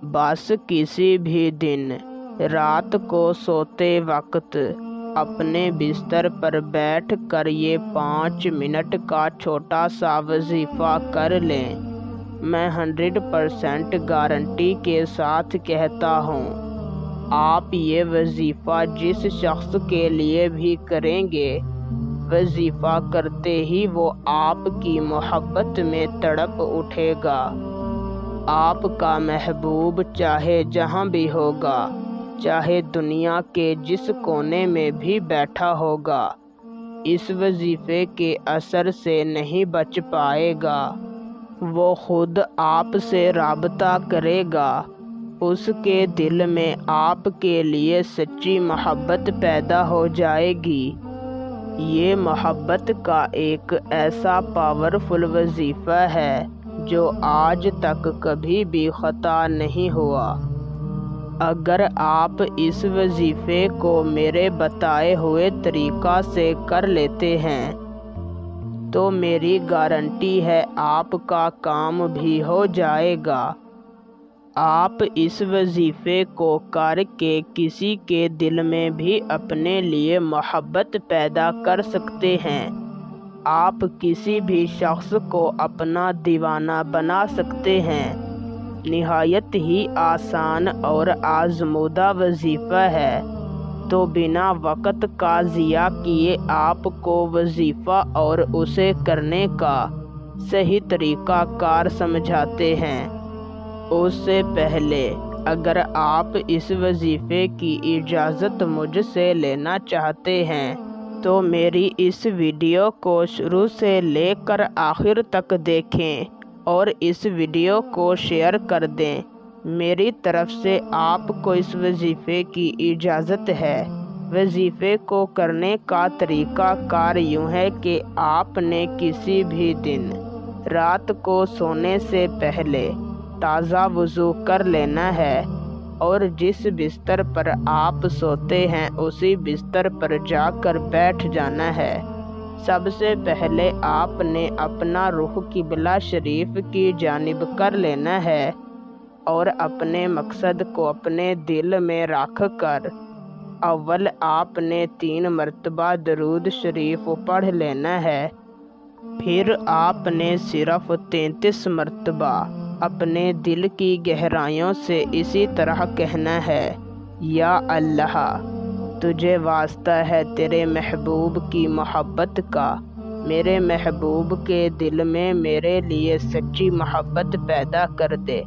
बस किसी भी दिन रात को सोते वक्त अपने बिस्तर पर बैठ कर ये 5 मिनट का छोटा सा वजीफ़ा कर लें। मैं 100% गारंटी के साथ कहता हूँ, आप ये वजीफ़ा जिस शख्स के लिए भी करेंगे, वजीफ़ा करते ही वो आपकी मोहब्बत में तड़प उठेगा। आपका महबूब चाहे जहाँ भी होगा, चाहे दुनिया के जिस कोने में भी बैठा होगा, इस वजीफ़े के असर से नहीं बच पाएगा। वो खुद आपसे राबता करेगा। उसके दिल में आपके लिए सच्ची मोहब्बत पैदा हो जाएगी। ये मोहब्बत का एक ऐसा पावरफुल वजीफ़ा है जो आज तक कभी भी ख़ता नहीं हुआ। अगर आप इस वजीफ़े को मेरे बताए हुए तरीक़ा से कर लेते हैं तो मेरी गारंटी है आपका काम भी हो जाएगा। आप इस वजीफ़े को करके किसी के दिल में भी अपने लिए मोहब्बत पैदा कर सकते हैं। आप किसी भी शख्स को अपना दीवाना बना सकते हैं। निहायत ही आसान और आज़मूदा वजीफ़ा है। तो बिना वक़्त का ज़िया किए आपको वजीफ़ा और उसे करने का सही तरीक़ा कार समझाते हैं। उससे पहले अगर आप इस वजीफ़े की इजाज़त मुझसे लेना चाहते हैं तो मेरी इस वीडियो को शुरू से लेकर आखिर तक देखें और इस वीडियो को शेयर कर दें। मेरी तरफ से आपको इस वजीफ़े की इजाज़त है। वजीफ़े को करने का तरीक़ा कार यूँ है कि आपने किसी भी दिन रात को सोने से पहले ताज़ा वज़ू कर लेना है और जिस बिस्तर पर आप सोते हैं उसी बिस्तर पर जाकर बैठ जाना है। सबसे पहले आपने अपना रुख किबला शरीफ की जानिब कर लेना है और अपने मकसद को अपने दिल में रख कर अव्वल आपने 3 मरतबा दरूद शरीफ पढ़ लेना है। फिर आपने सिर्फ 33 मरतबा अपने दिल की गहराइयों से इसी तरह कहना है, या अल्लाह, तुझे वास्ता है तेरे महबूब की मोहब्बत का, मेरे महबूब के दिल में मेरे लिए सच्ची मोहब्बत पैदा कर दे।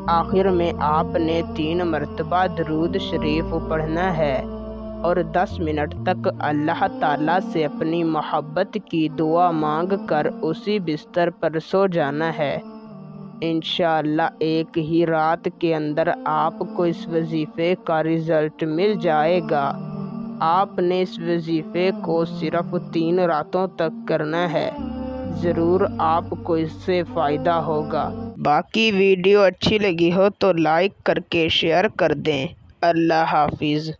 आखिर में आपने 3 मरतबा दरूद शरीफ पढ़ना है और 10 मिनट तक अल्लाह ताला से अपनी मोहब्बत की दुआ मांग कर उसी बिस्तर पर सो जाना है। इंशाअल्लाह एक ही रात के अंदर आपको इस वजीफ़े का रिज़ल्ट मिल जाएगा। आपने इस वजीफ़े को सिर्फ 3 रातों तक करना है। ज़रूर आपको इससे फ़ायदा होगा। बाकी वीडियो अच्छी लगी हो तो लाइक करके शेयर कर दें। अल्लाह हाफिज़।